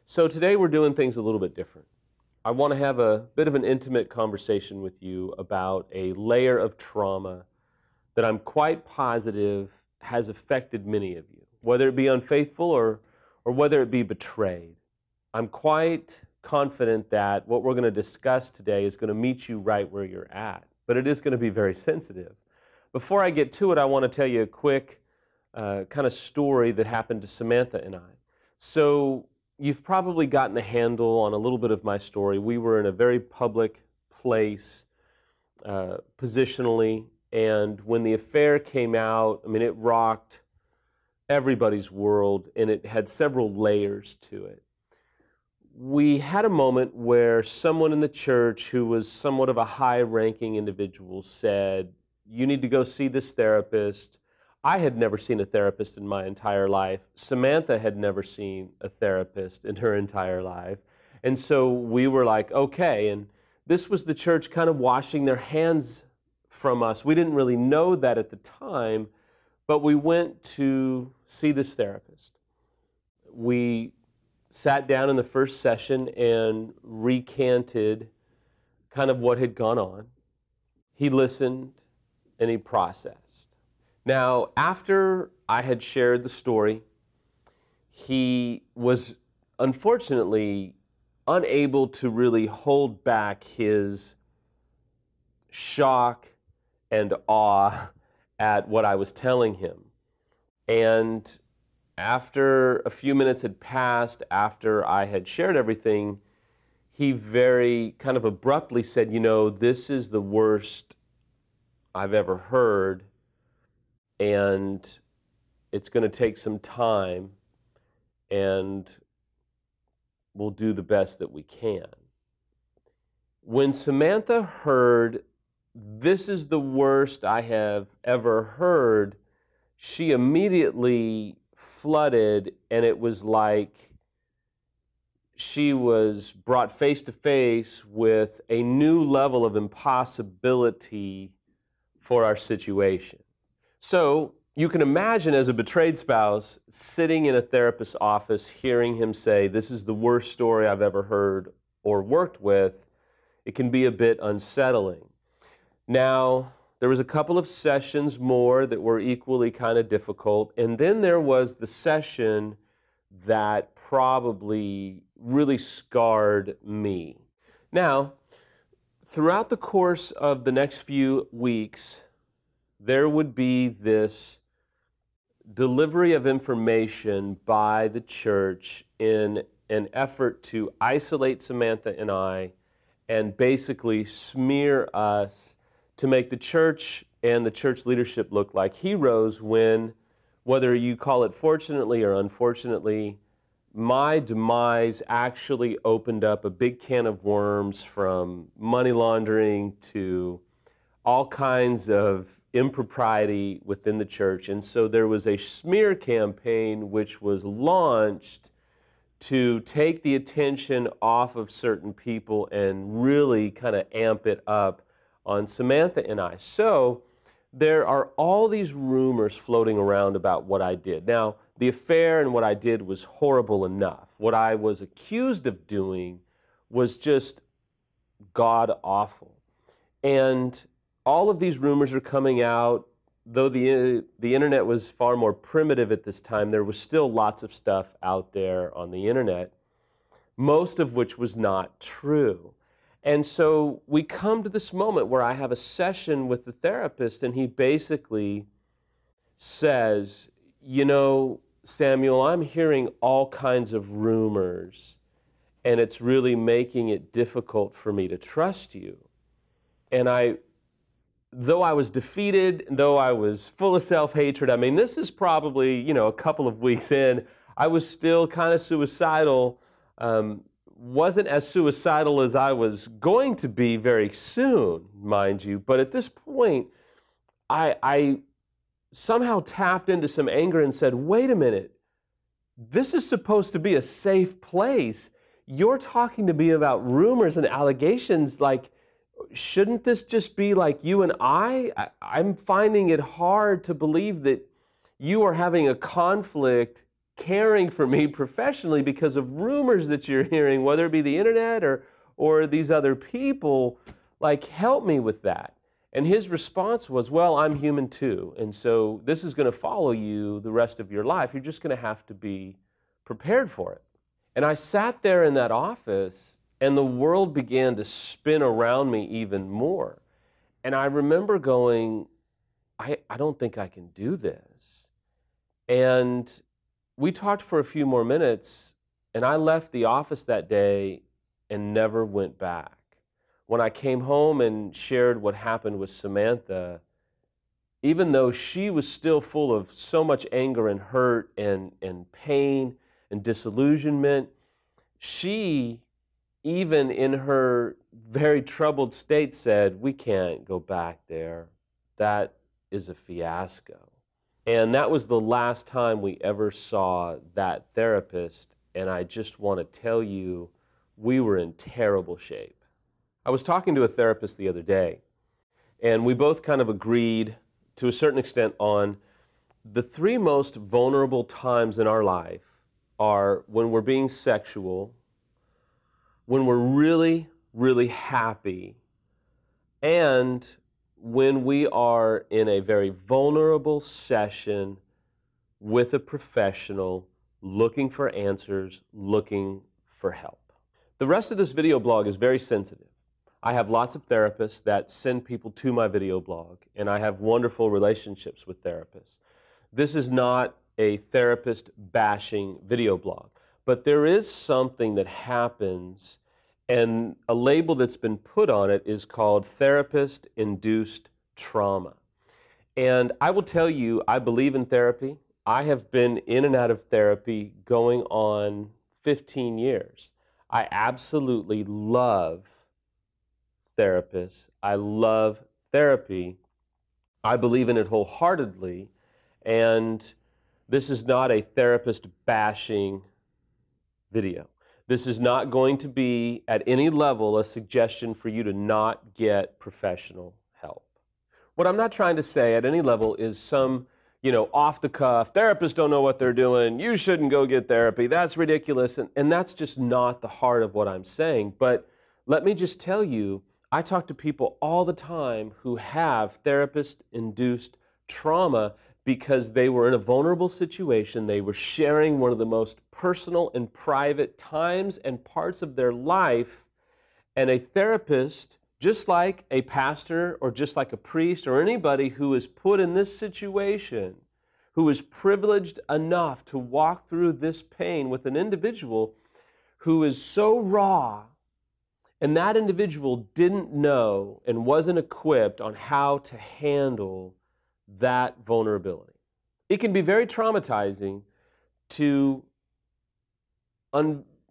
So today we're doing things a little bit different. I want to have a bit of an intimate conversation with you about a layer of trauma that I'm quite positive has affected many of you, whether it be unfaithful or whether it be betrayed. I'm quite confident that what we're going to discuss today is going to meet you right where you're at, but it is going to be very sensitive. Before I get to it, I want to tell you a quick kind of story that happened to Samantha and I. So you've probably gotten a handle on a little bit of my story. We were in a very public place positionally, and when the affair came out, I mean, it rocked everybody's world, and it had several layers to it. We had a moment where someone in the church who was somewhat of a high-ranking individual said, "You need to go see this therapist." I had never seen a therapist in my entire life. Samantha had never seen a therapist in her entire life. And so we were like, okay. And this was the church kind of washing their hands from us. We didn't really know that at the time, but we went to see this therapist. We sat down in the first session and recanted kind of what had gone on. He listened and he processed. Now, after I had shared the story, he was unfortunately unable to really hold back his shock and awe at what I was telling him. And after a few minutes had passed, after I had shared everything, he very kind of abruptly said, "You know, this is the worst I've ever heard, and it's going to take some time, and we'll do the best that we can." When Samantha heard, "This is the worst I have ever heard," she immediately flooded, and it was like she was brought face to face with a new level of impossibility for our situation. So you can imagine, as a betrayed spouse, sitting in a therapist's office, hearing him say, "This is the worst story I've ever heard or worked with," it can be a bit unsettling. Now, there was a couple of sessions more that were equally kind of difficult, and then there was the session that probably really scarred me. Now, throughout the course of the next few weeks, there would be this delivery of information by the church in an effort to isolate Samantha and I and basically smear us to make the church and the church leadership look like heroes when, whether you call it fortunately or unfortunately, my demise actually opened up a big can of worms, from money laundering to all kinds of impropriety within the church. And so there was a smear campaign which was launched to take the attention off of certain people and really kind of amp it up on Samantha and I. So there are all these rumors floating around about what I did. Now, the affair and what I did was horrible enough. What I was accused of doing was just god-awful. And all of these rumors are coming out. Though the internet was far more primitive at this time, there was still lots of stuff out there on the internet, most of which was not true. And so we come to this moment where I have a session with the therapist, and he basically says, "You know, Samuel, I'm hearing all kinds of rumors, and it's really making it difficult for me to trust you." And though I was defeated, though I was full of self-hatred, I mean, this is probably, a couple of weeks in, I was still kind of suicidal. Wasn't as suicidal as I was going to be very soon, mind you. But at this point, I somehow tapped into some anger and said, "Wait a minute, this is supposed to be a safe place. You're talking to me about rumors and allegations like shouldn't this just be like you and I'm finding it hard to believe that you are having a conflict caring for me professionally because of rumors that you're hearing, whether it be the internet or these other people. Like, help me with that. And his response was, well, I'm human too. And so this is going to follow you the rest of your life. You're just going to have to be prepared for it. And I sat there in that office, and the world began to spin around me even more. And I remember going, I don't think I can do this. And we talked for a few more minutes, and I left the office that day and never went back. When I came home and shared what happened with Samantha, even though she was still full of so much anger and hurt and pain and disillusionment, she, even in her very troubled state, said, we can't go back there. That is a fiasco. And that was the last time we ever saw that therapist, and I just want to tell you, we were in terrible shape. I was talking to a therapist the other day, and we both kind of agreed to a certain extent on the three most vulnerable times in our life are when we're being sexual, when we're really, really happy, and when we are in a very vulnerable session with a professional looking for answers, looking for help. The rest of this video blog is very sensitive. I have lots of therapists that send people to my video blog, and I have wonderful relationships with therapists. This is not a therapist bashing video blog, but there is something that happens, and a label that's been put on it is called Therapist Induced Trauma. And I will tell you, I believe in therapy. I have been in and out of therapy going on 15 years. I absolutely love therapists. I love therapy. I believe in it wholeheartedly. And this is not a therapist bashing video. This is not going to be at any level a suggestion for you to not get professional help. What I'm not trying to say at any level is some, off the cuff, therapists don't know what they're doing, you shouldn't go get therapy, that's ridiculous. And that's just not the heart of what I'm saying. But let me just tell you, I talk to people all the time who have therapist-induced trauma because they were in a vulnerable situation. They were sharing one of the most personal and private times and parts of their life. And a therapist, just like a pastor or just like a priest or anybody who is put in this situation, who is privileged enough to walk through this pain with an individual who is so raw, and that individual didn't know and wasn't equipped on how to handle that vulnerability. It can be very traumatizing to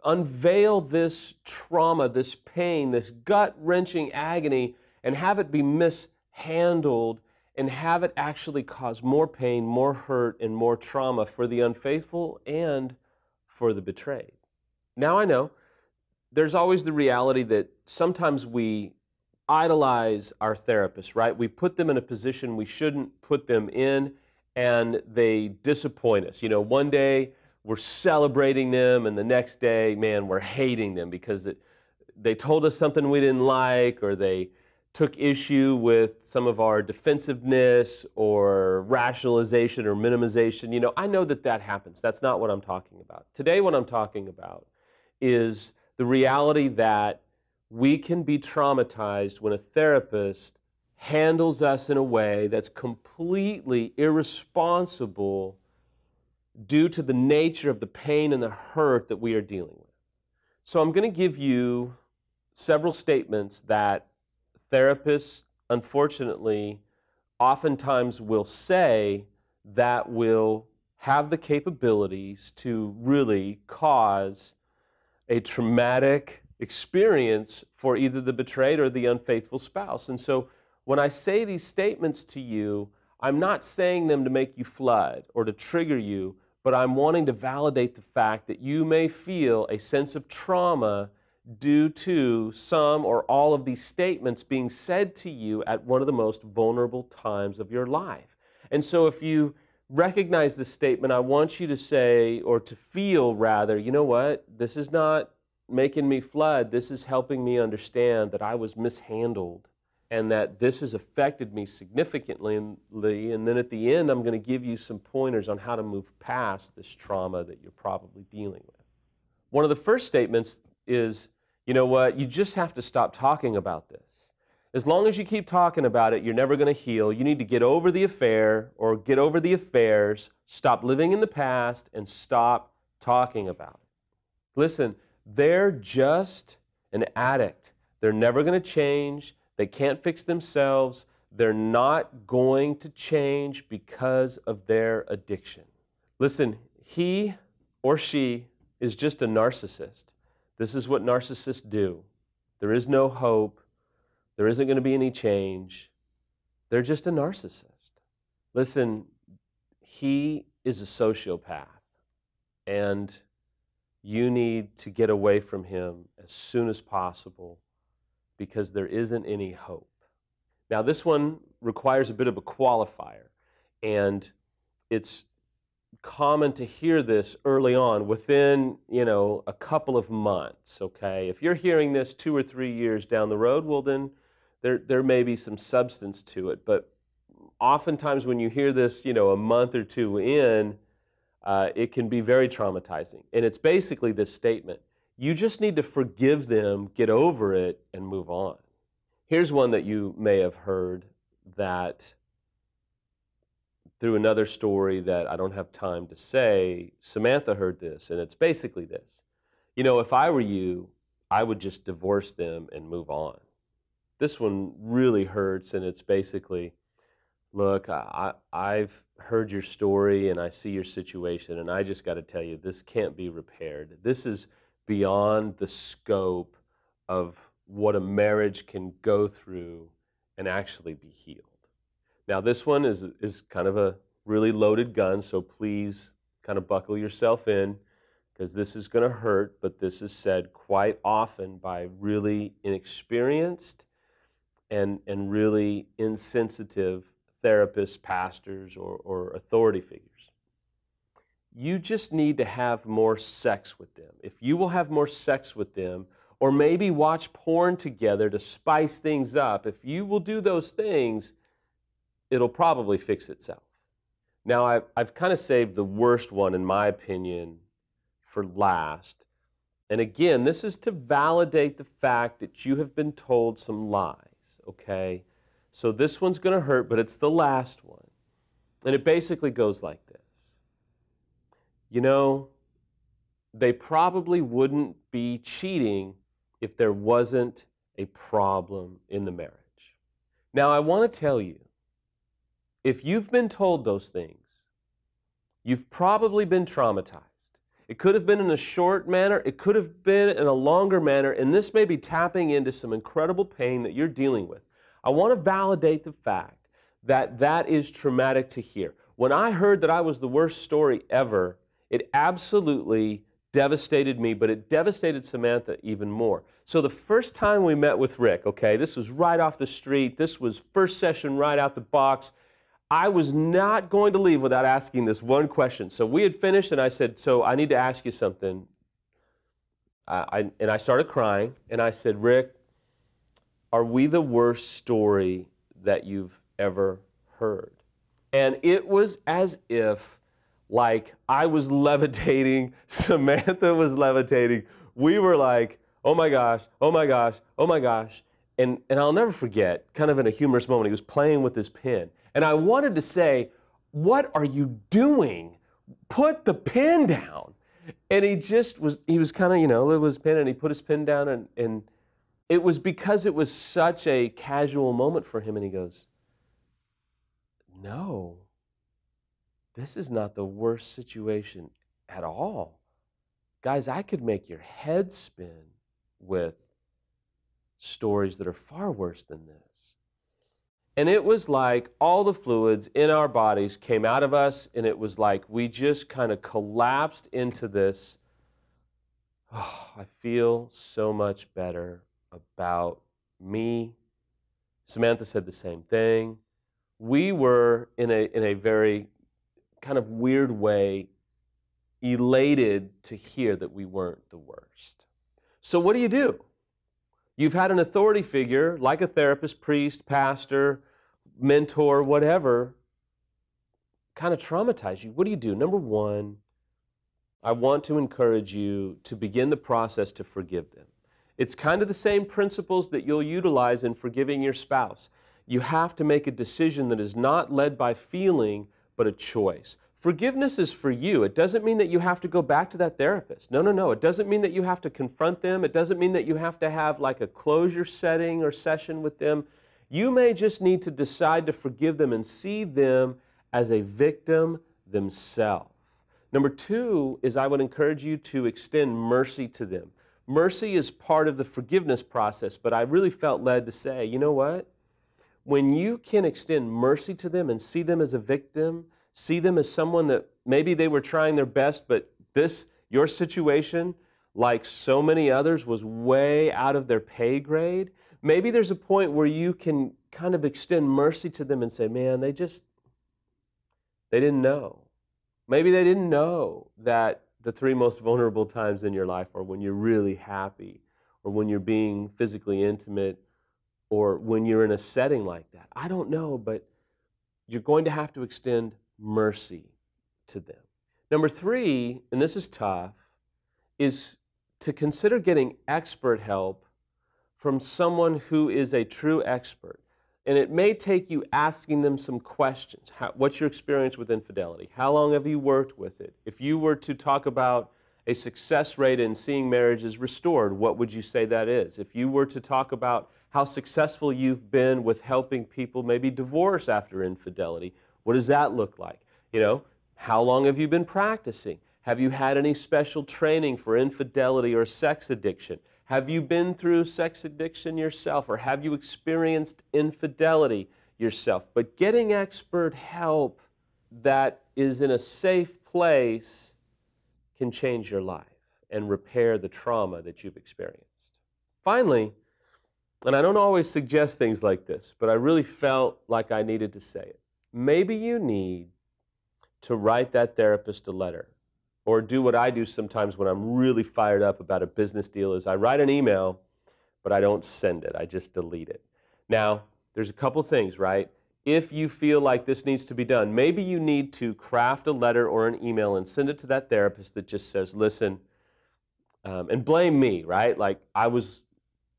unveil this trauma, this pain, this gut-wrenching agony, and have it be mishandled and have it actually cause more pain, more hurt, and more trauma for the unfaithful and for the betrayed. Now I know there's always the reality that sometimes we idolize our therapists, right? We put them in a position we shouldn't put them in, and they disappoint us. One day we're celebrating them, and the next day, man, we're hating them because they told us something we didn't like, or they took issue with some of our defensiveness or rationalization or minimization. I know that happens. That's not what I'm talking about. Today, what I'm talking about is the reality that we can be traumatized when a therapist handles us in a way that's completely irresponsible due to the nature of the pain and the hurt that we are dealing with. So I'm going to give you several statements that therapists, unfortunately, oftentimes will say that will have the capabilities to really cause a traumatic experience for either the betrayed or the unfaithful spouse. And so when I say these statements to you, I'm not saying them to make you flood or to trigger you, but I'm wanting to validate the fact that you may feel a sense of trauma due to some or all of these statements being said to you at one of the most vulnerable times of your life. And so if you recognize this statement, I want you to say, or to feel rather, you know what? This is not making me flood. This is helping me understand that I was mishandled and that this has affected me significantly. And then at the end, I'm going to give you some pointers on how to move past this trauma that you're probably dealing with. One of the first statements is, you know what? You just have to stop talking about this. As long as you keep talking about it, you're never going to heal. You need to get over the affair or get over the affairs, stop living in the past, and stop talking about it. Listen, they're just an addict. They're never going to change. They can't fix themselves. They're not going to change because of their addiction. Listen, he or she is just a narcissist. This is what narcissists do. There is no hope. There isn't going to be any change. They're just a narcissist. Listen, he is a sociopath, and you need to get away from him as soon as possible because there isn't any hope. Now, this one requires a bit of a qualifier, and it's common to hear this early on within, a couple of months, okay? If you're hearing this 2 or 3 years down the road, well then there may be some substance to it. But oftentimes when you hear this, a month or two in, it can be very traumatizing. And it's basically this statement: you just need to forgive them, get over it, and move on. Here's one that you may have heard that through another story that I don't have time to say, Samantha heard this, and it's basically this. If I were you, I would just divorce them and move on. This one really hurts, and it's basically, look, I've heard your story and I see your situation, and I just got to tell you, this can't be repaired. This is beyond the scope of what a marriage can go through and actually be healed. Now, this one is kind of a really loaded gun, so please kind of buckle yourself in, because this is going to hurt, but this is said quite often by really inexperienced and really insensitive therapists, pastors, or authority figures. You just need to have more sex with them. If you will have more sex with them, or maybe watch porn together to spice things up, if you will do those things, it'll probably fix itself. Now, I've kind of saved the worst one, in my opinion, for last. And again, this is to validate the fact that you have been told some lies, okay? So this one's going to hurt, but it's the last one. And it basically goes like this. They probably wouldn't be cheating if there wasn't a problem in the marriage. Now, I want to tell you, if you've been told those things, you've probably been traumatized. It could have been in a short manner, it could have been in a longer manner, and this may be tapping into some incredible pain that you're dealing with. I want to validate the fact that that is traumatic to hear. When I heard that I was the worst story ever, it absolutely devastated me, but it devastated Samantha even more. So the first time we met with Rick, okay, this was right off the street, this was first session right out the box, I was not going to leave without asking this one question. So we had finished, and I said, so I need to ask you something. And I started crying, and I said, Rick, are we the worst story that you've ever heard? And it was as if, like, I was levitating, Samantha was levitating. We were like, oh my gosh, oh my gosh, oh my gosh. And I'll never forget, kind of in a humorous moment, he was playing with his pen. And I wanted to say, what are you doing? Put the pen down. And he was kind of, with his pen, and he put his pen down, and it was because it was such a casual moment for him. And he goes, no, this is not the worst situation at all. Guys, I could make your head spin with stories that are far worse than this. And it was like all the fluids in our bodies came out of us, and it was like we just kind of collapsed into this oh, I feel so much better about me. Samantha said the same thing. We were in a very kind of weird way elated to hear that we weren't the worst. So what do? You've had an authority figure like a therapist, priest, pastor, mentor, whatever, kind of traumatize you. What do? Number one, I want to encourage you to begin the process to forgive them. It's kind of the same principles that you'll utilize in forgiving your spouse. You have to make a decision that is not led by feeling, but a choice. Forgiveness is for you. It doesn't mean that you have to go back to that therapist. No, no, no. It doesn't mean that you have to confront them. It doesn't mean that you have to have like a closure setting or session with them. You may just need to decide to forgive them and see them as a victim themselves. Number two is I would encourage you to extend mercy to them. Mercy is part of the forgiveness process, but I really felt led to say, you know what? When you can extend mercy to them and see them as a victim, see them as someone that maybe they were trying their best, but your situation, like so many others, was way out of their pay grade, maybe there's a point where you can kind of extend mercy to them and say, man, they didn't know. Maybe they didn't know that the three most vulnerable times in your life are when you're really happy, or when you're being physically intimate, or when you're in a setting like that. I don't know, but you're going to have to extend mercy to them. Number three, and this is tough, is to consider getting expert help from someone who is a true expert. And it may take you asking them some questions. What's your experience with infidelity? How long have you worked with it? If you were to talk about a success rate in seeing marriages restored, what would you say that is? If you were to talk about how successful you've been with helping people maybe divorce after infidelity, what does that look like? How long have you been practicing? Have you had any special training for infidelity or sex addiction? Have you been through sex addiction yourself, or have you experienced infidelity yourself? But getting expert help that is in a safe place can change your life and repair the trauma that you've experienced. Finally, and I don't always suggest things like this, but I really felt like I needed to say it. Maybe you need to write that therapist a letter. Or do what I do sometimes when I'm really fired up about a business deal, is I write an email, but I don't send it. I just delete it. Now, there's a couple things, right? If you feel like this needs to be done, maybe you need to craft a letter or an email and send it to that therapist that just says, listen, and blame me, right? Like, I was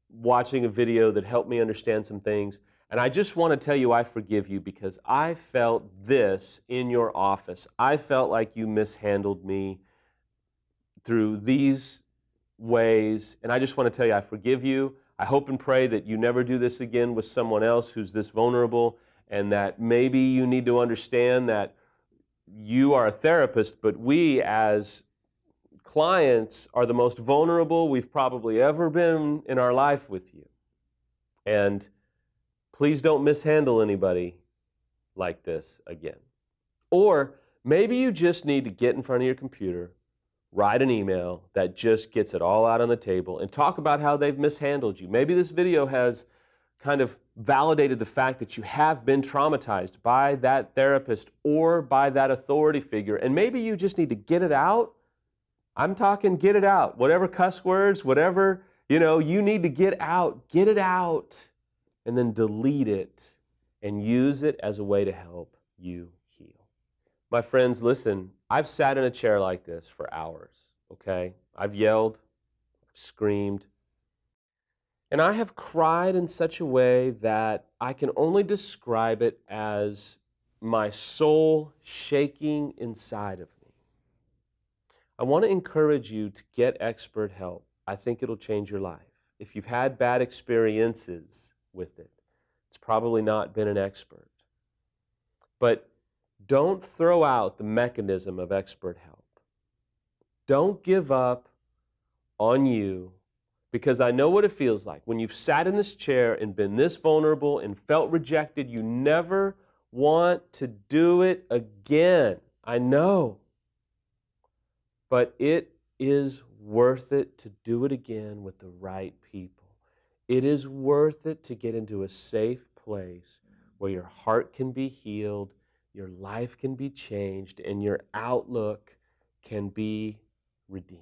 watching a video that helped me understand some things, and I just want to tell you I forgive you because I felt this in your office. I felt like you mishandled me through these ways, and I just want to tell you I forgive you. I hope and pray that you never do this again with someone else who's this vulnerable, and that maybe you need to understand that you are a therapist, but we as clients are the most vulnerable we've probably ever been in our life with you. And please don't mishandle anybody like this again. Or maybe you just need to get in front of your computer, write an email that just gets it all out on the table, and talk about how they've mishandled you. Maybe this video has kind of validated the fact that you have been traumatized by that therapist or by that authority figure, and maybe you just need to get it out. I'm talking get it out. Whatever cuss words, whatever, you need to get it out, and then delete it and use it as a way to help you heal. My friends, listen, I've sat in a chair like this for hours, okay? I've yelled, I've screamed, and I have cried in such a way that I can only describe it as my soul shaking inside of me. I want to encourage you to get expert help. I think it'll change your life. If you've had bad experiences with it, it's probably not been an expert. But don't throw out the mechanism of expert help. Don't give up on you, because I know what it feels like. When you've sat in this chair and been this vulnerable and felt rejected, you never want to do it again. I know. But it is worth it to do it again with the right people. It is worth it to get into a safe place where your heart can be healed, your life can be changed, and your outlook can be redeemed.